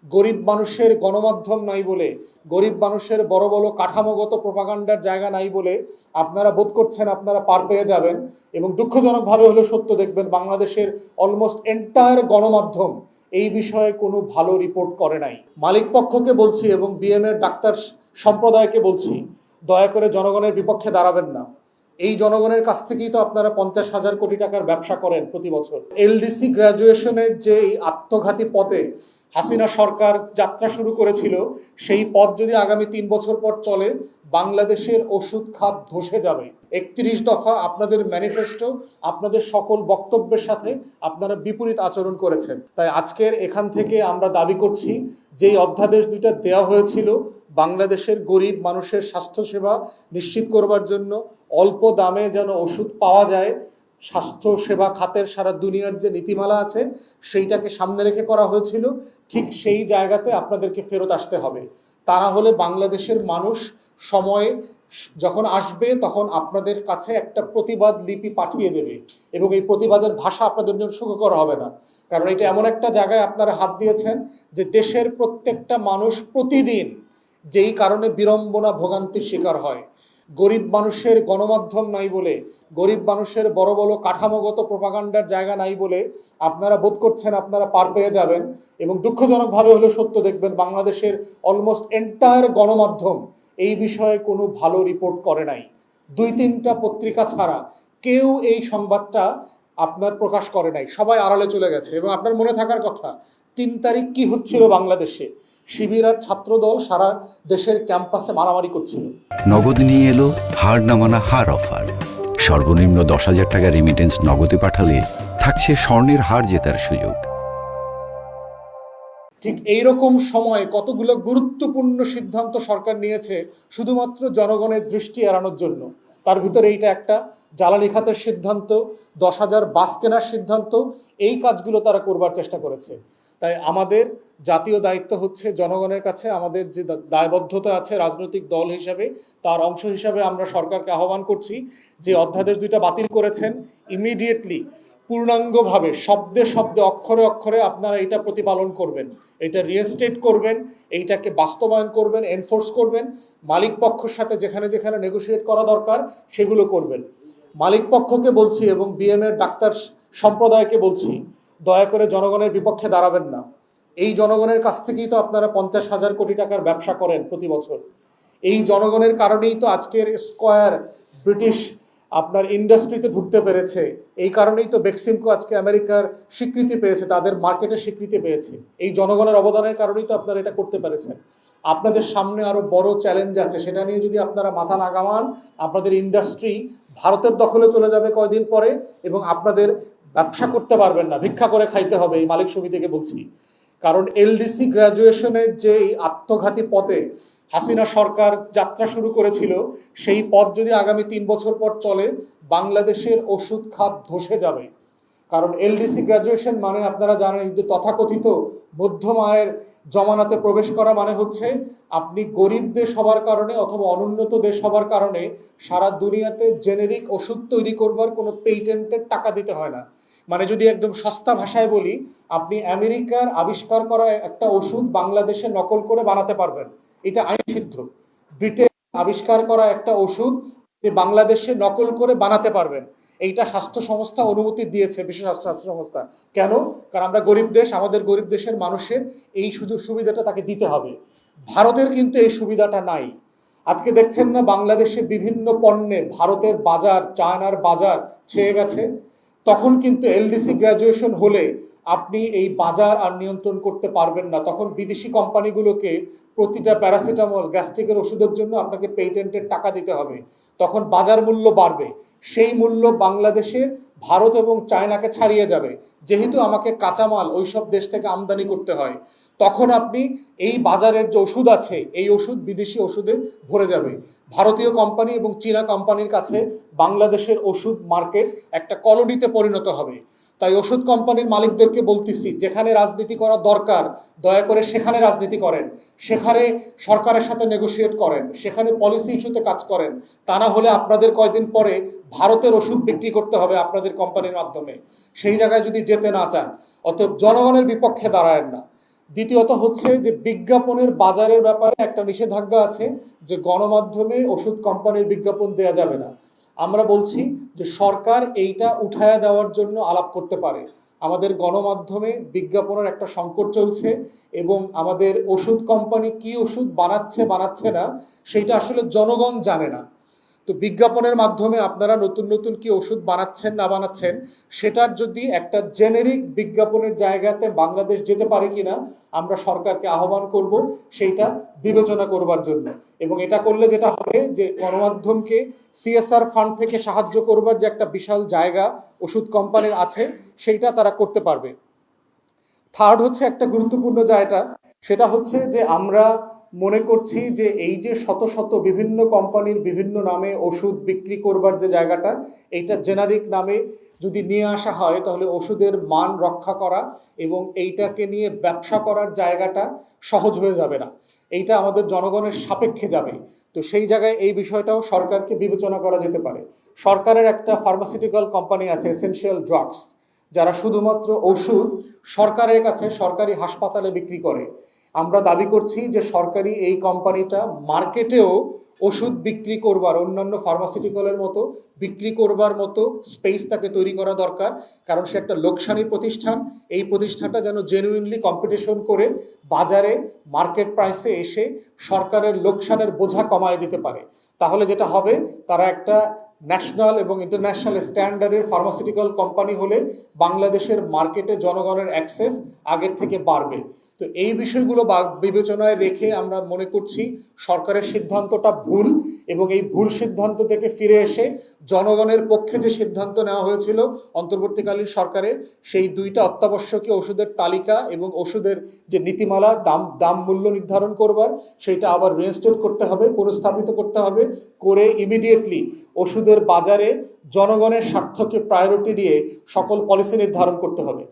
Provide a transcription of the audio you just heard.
গরিব মানুষের গণমাধ্যম নাই বলে, গরিব মানুষের বড় বড় কাঠামোগত প্রপাগান্ডার জায়গা নাই বলে আপনারা বোধ করছেন আপনারা পার পেয়ে যাবেন। এবং দুঃখজনকভাবে হলো সত্য, দেখবেন বাংলাদেশের অলমোস্ট এন্টায়ার গণমাধ্যম এই বিষয়ে কোনো ভালো রিপোর্ট করে নাই। মালিক পক্ষকে বলছি এবং বিএমএর ডাক্তার সম্প্রদায়কে বলছি, দয়া করে জনগণের বিপক্ষে দাঁড়াবেন না। এই জনগণের কাছ থেকেই তো আপনারা 50,000 কোটি টাকার ব্যবসা করেন প্রতি বছর। এলডিসি গ্র্যাজুয়েশনের যে আত্মঘাতী পথে হাসিনা সরকার যাত্রা শুরু করেছিল, সেই পথ যদি আগামী 3 বছর পর চলে, বাংলাদেশের ওষুধ খাত ধসে যাবে। 31 দফা আপনাদের ম্যানিফেস্টো, আপনাদের সকল বক্তব্যের সাথে আপনারা বিপরীত আচরণ করেছেন। তাই আজকের এখান থেকে আমরা দাবি করছি, যেই অধ্যাদেশ দুইটা দেওয়া হয়েছিল বাংলাদেশের গরিব মানুষের স্বাস্থ্যসেবা নিশ্চিত করবার জন্য, অল্প দামে যেন ওষুধ পাওয়া যায়, স্বাস্থ্য সেবা খাতের সারা দুনিয়ার যে নীতিমালা আছে সেইটাকে সামনে রেখে করা হয়েছিল, ঠিক সেই জায়গাতে আপনাদেরকে ফেরত আসতে হবে। তা না হলে বাংলাদেশের মানুষ সময়ে যখন আসবে তখন আপনাদের কাছে একটা প্রতিবাদ লিপি পাঠিয়ে দেবে, এবং এই প্রতিবাদের ভাষা আপনাদের জন্য সুখকর হবে না। কারণ এটা এমন একটা জায়গায় আপনারা হাত দিয়েছেন যে দেশের প্রত্যেকটা মানুষ প্রতিদিন যেই কারণে বিড়ম্বনা ভোগান্তির শিকার হয়। গরিব মানুষের গণমাধ্যম নাই বলে, গরিব মানুষের বড় বড় কাঠামোগত প্রপাগান্ডার জায়গা নাই বলে আপনারা বোধ করছেন আপনারা পার পেয়ে যাবেন। এবং দুঃখজনকভাবে হলো সত্য, দেখবেন বাংলাদেশের অলমোস্ট এন্টায়ার গণমাধ্যম এই বিষয়ে কোনো ভালো রিপোর্ট করে নাই। 2-3টা পত্রিকা ছাড়া কেউ এই সংবাদটা আপনার প্রকাশ করে নাই, সবাই আড়ালে চলে গেছে। এবং আপনার মনে থাকার কথা, 3 তারিখ কি হচ্ছিল বাংলাদেশে? শিবির আর ছাত্রদল সারা দেশের ক্যাম্পাসে মারামারি করছিল। নগদ নিয়ে এলো হার না মানা হার অফার। সর্বনিম্ন 10,000 টাকা রেমিটেন্স নগদে পাঠালে থাকছে স্বর্ণের হার জেতার সুযোগ। ঠিক এইরকম সময় কতগুলো গুরুত্বপূর্ণ সিদ্ধান্ত সরকার নিয়েছে শুধুমাত্র জনগণের দৃষ্টি এড়ানোর জন্য। তার ভিতরে এইটা একটা, জ্বালানি খাতের সিদ্ধান্ত, 10,000 বাস কেনার সিদ্ধান্ত, এই কাজগুলো তারা করবার চেষ্টা করেছে। তাই আমাদের জাতীয় দায়িত্ব হচ্ছে জনগণের কাছে আমাদের যে দায়বদ্ধতা আছে রাজনৈতিক দল হিসাবে, তার অংশ হিসাবে আমরা সরকারকে আহ্বান করছি যে অধ্যাদেশ 2টা বাতিল করেছেন, ইমিডিয়েটলি পূর্ণাঙ্গভাবে শব্দে শব্দে অক্ষরে অক্ষরে আপনারা এটা প্রতিপালন করবেন, এটা রিইনস্টেট করবেন, এইটাকে বাস্তবায়ন করবেন, এনফোর্স করবেন। মালিক পক্ষের সাথে যেখানে যেখানে নেগোশিয়েট করা দরকার সেগুলো করবেন। মালিক পক্ষকে বলছি এবং বিএমএর ডাক্তার সম্প্রদায়কে বলছি, দয়া করে জনগণের বিপক্ষে দাঁড়াবেন না। এই জনগণের কাছ থেকেই তো আপনারা 50,000 কোটি টাকার ব্যবসা করেন প্রতি বছর। এই জনগণের কারণেই তো আজকের স্কয়ার ব্রিটিশ আপনার ইন্ডাস্ট্রিতে ঢুকতে পেরেছে, এই কারণেই তো বেক্সিমকো আজকে আমেরিকার স্বীকৃতি পেয়েছে, তাদের মার্কেটে স্বীকৃতি পেয়েছে। এই জনগণের অবদানের কারণেই তো আপনারা এটা করতে পেরেছেন। আপনাদের সামনে আরো বড় চ্যালেঞ্জ আছে, সেটা নিয়ে যদি আপনারা মাথা না ঘামান, আপনাদের ইন্ডাস্ট্রি ভারতের দখলে চলে যাবে কয়দিন পরে, এবং আপনাদের ব্যবসা করতে পারবেন না, ভিক্ষা করে খাইতে হবে। এই মালিক সমিতিকে বলছি, কারণ এলডিসি গ্র্যাজুয়েশনের যে আত্মঘাতী পথে হাসিনা সরকার যাত্রা শুরু করেছিল, সেই পথ যদি আগামী 3 বছর পর চলে, বাংলাদেশের ওষুধ খাত ধসে যাবে। কারণ এলডিসি গ্র্যাজুয়েশন মানে আপনারা জানেন যে তথাকথিত মধ্যম আয়ের জমানাতে প্রবেশ করা মানে হচ্ছে আপনি গরিব দেশ হবার কারণে অথবা অনুন্নত দেশ হবার কারণে সারা দুনিয়াতে জেনেরিক ওষুধ তৈরি করবার কোনো পেটেন্টের টাকা দিতে হয় না। মানে যদি একদম সস্তা ভাষায় বলি, আপনি আমেরিকার আবিষ্কার করা একটা ওষুধ বাংলাদেশে নকল করে বানাতে পারবেন, এটা আইন সিদ্ধ। ব্রিটেন আবিষ্কার করা একটা ওষুধ বাংলাদেশে নকল করে বানাতে পারবেন, এইটা স্বাস্থ্য সংস্থা অনুমতি দিয়েছে, বিশ্ব স্বাস্থ্য সংস্থা। কেন? কারণ আমরা গরিব দেশ, আমাদের গরিব দেশের মানুষের এই সুযোগ সুবিধাটা তাকে দিতে হবে। ভারতের কিন্তু এই সুবিধাটা নাই। আজকে দেখছেন না বাংলাদেশে বিভিন্ন পণ্যে ভারতের বাজার, চায়নার বাজার ছেয়ে গেছে। তখন কিন্তু এলডিসি গ্র্যাজুয়েশন হলে আপনি এই বাজার আর নিয়ন্ত্রণ করতে পারবেন না। তখন বিদেশি কোম্পানিগুলোকে প্রতিটা প্যারাসিটামল, গ্যাস্ট্রিকের ওষুধের জন্য আপনাকে পেটেন্টের টাকা দিতে হবে, তখন বাজার মূল্য বাড়বে। সেই মূল্য বাংলাদেশে ভারত এবং চায়নাকে ছাড়িয়ে যাবে, যেহেতু আমাকে কাঁচামাল ওইসব দেশ থেকে আমদানি করতে হয়। তখন আপনি এই বাজারের যে ওষুধ আছে, এই ওষুধ বিদেশি ওষুধে ভরে যাবে। ভারতীয় কোম্পানি এবং চীনা কোম্পানির কাছে বাংলাদেশের ওষুধ মার্কেট একটা কলোনিতে পরিণত হবে। তাই ওষুধ কোম্পানির মালিকদেরকে বলতেছি, যেখানে রাজনীতি করা দরকার দয়া করে সেখানে রাজনীতি করেন, সেখানে সরকারের সাথে নেগোশিয়েট করেন, সেখানে পলিসি ইস্যুতে কাজ করেন। তা না হলে আপনাদের কয়দিন পরে ভারতের ওষুধ বিক্রি করতে হবে আপনাদের কোম্পানির মাধ্যমে। সেই জায়গায় যদি যেতে না চান, অতএব জনগণের বিপক্ষে দাঁড়ায়েন না। দ্বিতীয়ত হচ্ছে যে বিজ্ঞাপনের বাজারের ব্যাপারে একটা নিষেধাজ্ঞা আছে যে গণমাধ্যমে ওষুধ কোম্পানির বিজ্ঞাপন দেয়া যাবে না। আমরা বলছি যে সরকার এইটা উঠায়া দেওয়ার জন্য আলাপ করতে পারে। আমাদের গণমাধ্যমে বিজ্ঞাপনের একটা সংকট চলছে এবং আমাদের ওষুধ কোম্পানি কি ওষুধ বানাচ্ছে না সেটা আসলে জনগণ জানে না। তো বিজ্ঞাপনের মাধ্যমে আপনারা নতুন নতুন কি ওষুধ বানাচ্ছেন না বানাচ্ছেন সেটার যদি একটা জেনেরিক বিজ্ঞাপনের জায়গাতে বাংলাদেশ যেতে পারে কিনা আমরা সরকারকে আহ্বান করব সেইটা বিবেচনা করবার জন্য। এবং এটা করলে যেটা হবে যে গণমাধ্যমকে সিএসআর ফান্ড থেকে সাহায্য করবার যে একটা বিশাল জায়গা ওষুধ কোম্পানির আছে সেইটা তারা করতে পারবে। থার্ড হচ্ছে একটা গুরুত্বপূর্ণ জায়গা, সেটা হচ্ছে যে আমরা মনে করছি যে এই যে শত শত বিভিন্ন কোম্পানির বিভিন্ন নামে ওষুধ বিক্রি করবার যে জায়গাটা, এইটা জেনারিক নামে যদি নিয়ে আসা হয় তাহলে ওষুধের মান রক্ষা করা এবং এইটাকে নিয়ে ব্যবসা করার জায়গাটা সহজ হয়ে যাবে না, এইটা আমাদের জনগণের সাপেক্ষে যাবে। তো সেই জায়গায় এই বিষয়টাও সরকারকে বিবেচনা করা যেতে পারে। সরকারের একটা ফার্মাসিউটিক্যাল কোম্পানি আছে এসেনশিয়াল ড্রাগস, যারা শুধুমাত্র ওষুধ সরকারের কাছে সরকারি হাসপাতালে বিক্রি করে। আমরা দাবি করছি যে সরকারি এই কোম্পানিটা মার্কেটেও ওষুধ বিক্রি করবার, অন্যান্য ফার্মাসিউটিক্যালের মতো বিক্রি করবার মতো স্পেস তাকে তৈরি করা দরকার। কারণ সে একটা লোকসানি প্রতিষ্ঠান, এই প্রতিষ্ঠানটা যেন জেনুইনলি কম্পিটিশন করে বাজারে মার্কেট প্রাইসে এসে সরকারের লোকসানের বোঝা কমায় দিতে পারে। তাহলে যেটা হবে, তারা একটা ন্যাশনাল এবং ইন্টারন্যাশনাল স্ট্যান্ডার্ডের ফার্মাসিউটিক্যাল কোম্পানি হলে বাংলাদেশের মার্কেটে জনগণের অ্যাক্সেস আগের থেকে বাড়বে। তো এই বিষয়গুলো বিবেচনায় রেখে আমরা মনে করছি সরকারের সিদ্ধান্তটা ভুল, এবং এই ভুল সিদ্ধান্ত থেকে ফিরে এসে জনগণের পক্ষে যে সিদ্ধান্ত নেওয়া হয়েছিল অন্তর্বর্তীকালীন সরকারের, সেই দুইটা অত্যাবশ্যকীয় ওষুধের তালিকা এবং ওষুধের যে নীতিমালা দাম মূল্য নির্ধারণ করবার, সেইটা আবার রিইনস্টেট করতে হবে, পুনঃস্থাপিত করতে হবে, করে ইমিডিয়েটলি ওষুধের বাজারে জনগণের স্বার্থকে প্রায়োরিটি দিয়ে সকল পলিসি নির্ধারণ করতে হবে।